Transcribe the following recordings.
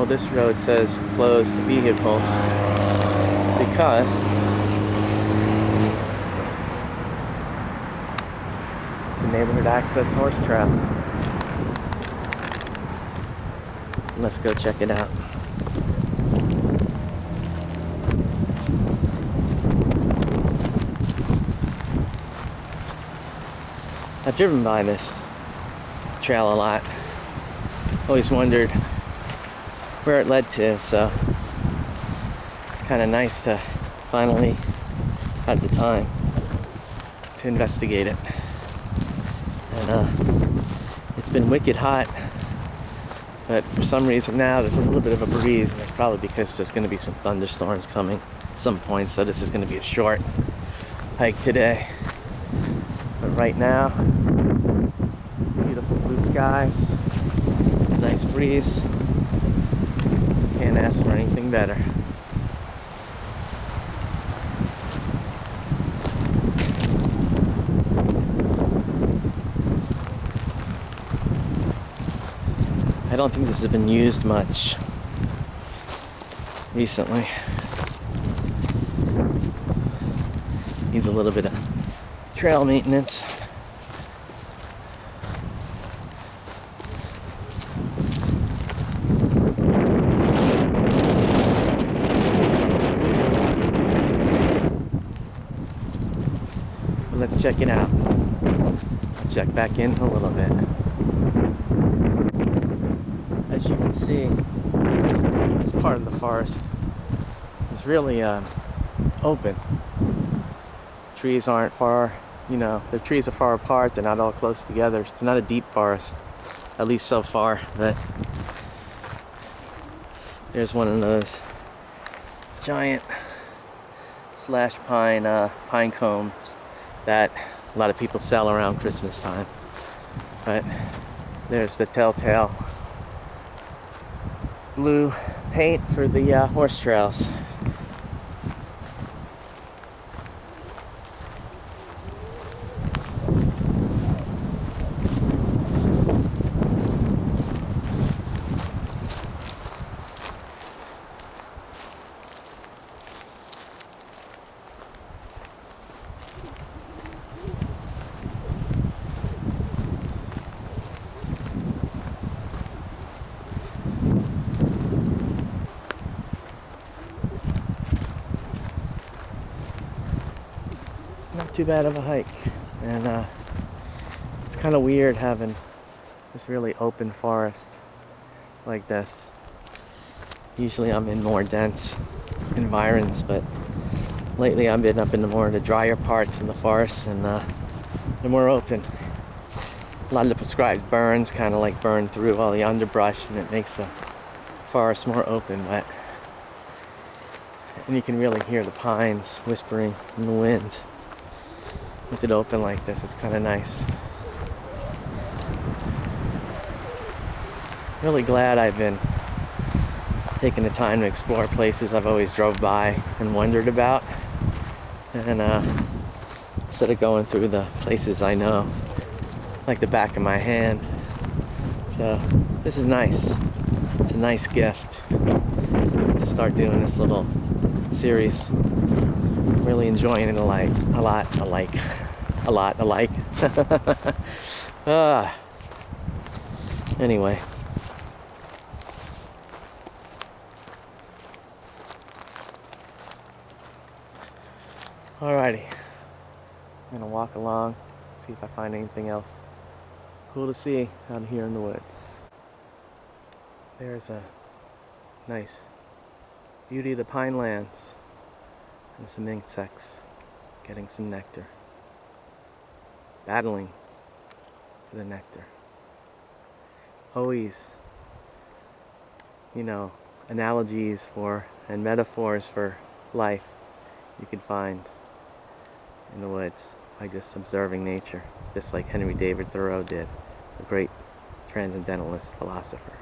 Well, this road says closed to vehicles because it's a neighborhood access horse trail. So let's go check it out. I've driven by this trail a lot. Always wondered where it led to, so it's kind of nice to finally have the time to investigate it. And it's been wicked hot, but for some reason now there's a little bit of a breeze, and it's probably because there's going to be some thunderstorms coming at some point, so this is going to be a short hike today. But right now, beautiful blue skies, nice breeze. Can't ask for anything better. I don't think this has been used much recently. Needs a little bit of trail maintenance. Let's check it out. I'll check back in a little bit. As you can see, this part of the forest is really open. Trees aren't far, the trees are far apart, they're not all close together. It's not a deep forest, at least so far, but there's one of those giant slash pine cones that a lot of people sell around Christmas time. But there's the telltale blue paint for the horse trails. Not too bad of a hike, and it's kind of weird having this really open forest like this. Usually I'm in more dense environs, but lately I've been up in the drier parts in the forest, and they're more open. A lot of the prescribed burns kind of like burn through all the underbrush, and it makes the forest more open, but and you can really hear the pines whispering in the wind. With it open like this, it's kind of nice. Really glad I've been taking the time to explore places I've always drove by and wondered about, and instead of going through the places I know like the back of my hand. So this is nice. It's a nice gift to start doing this little series. Really enjoying it a lot alike. Anyway. Alrighty. I'm gonna walk along, see if I find anything else cool to see out here in the woods. There's a nice beauty of the pine lands and some insects getting some nectar, battling for the nectar. Always, analogies for and metaphors for life you can find in the woods by just observing nature, just like Henry David Thoreau did, a great transcendentalist philosopher.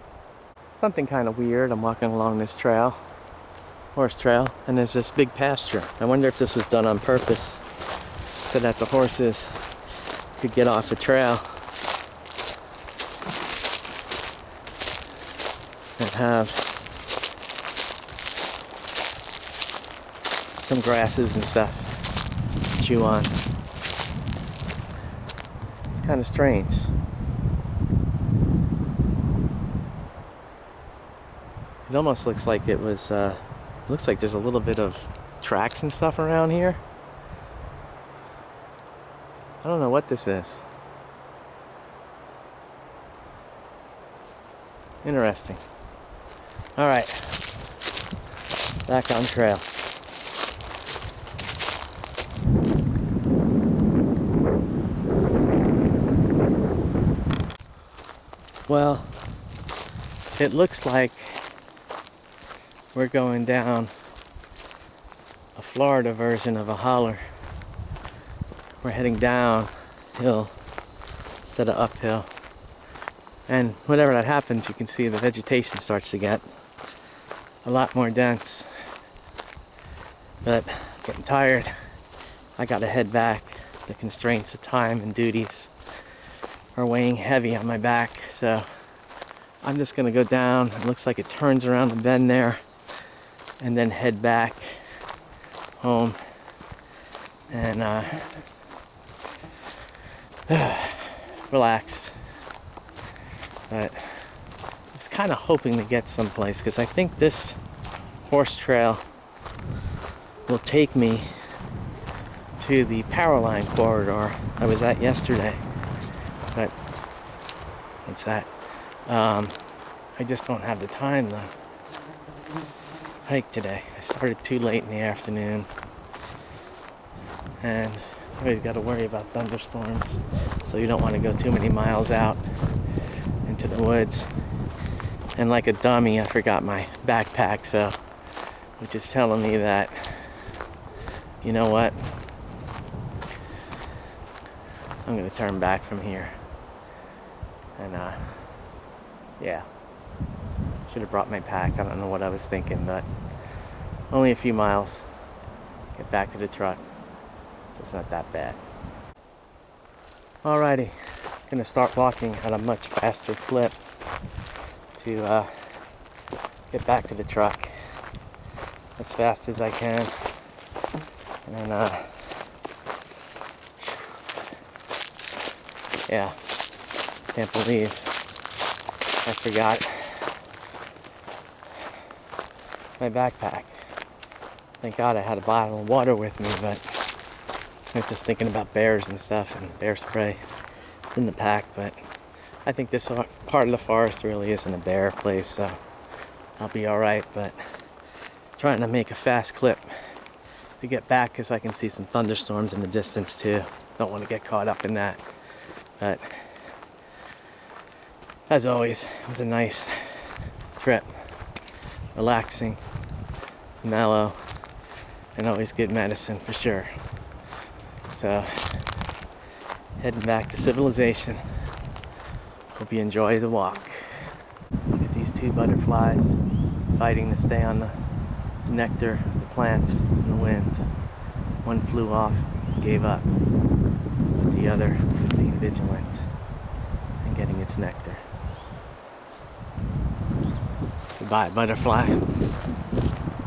Something kind of weird. I'm walking along this trail, horse trail, and there's this big pasture. I wonder if this was done on purpose so that the horses could get off the trail and have some grasses and stuff to chew on. It's kind of strange. It almost looks like it was, looks like there's a little bit of tracks and stuff around here. I don't know what this is. Interesting. Alright. Back on trail. Well, it looks like we're going down a Florida version of a holler. We're heading downhill instead of uphill. And whenever that happens, you can see the vegetation starts to get a lot more dense. But getting tired, I gotta head back. The constraints of time and duties are weighing heavy on my back, so I'm just gonna go down. It looks like it turns around the bend there and then head back home and relax. But I was kind of hoping to get someplace, because I think this horse trail will take me to the Powerline Corridor I was at yesterday. But what's that? I just don't have the time to hike today. I started too late in the afternoon, and I always got to worry about thunderstorms, so you don't want to go too many miles out into the woods. And like a dummy, I forgot my backpack, so which is telling me that, you know what, I'm gonna turn back from here. And yeah, should have brought my pack. I don't know what I was thinking, but only a few miles, get back to the truck, so it's not that bad. Alrighty, gonna start walking at a much faster clip to get back to the truck as fast as I can. And yeah, can't believe I forgot my backpack. Thank God I had a bottle of water with me, but I was just thinking about bears and stuff, and bear spray. It's in the pack, but I think this part of the forest really isn't a bear place, so I'll be alright. But trying to make a fast clip to get back, because I can see some thunderstorms in the distance too. Don't want to get caught up in that. But as always, it was a nice trip. Relaxing, mellow, and always good medicine for sure. So, heading back to civilization. Hope you enjoy the walk. Look at these two butterflies fighting to stay on the nectar of the plants in the wind. One flew off, gave up. The other is being vigilant and getting its nectar. Goodbye, butterfly.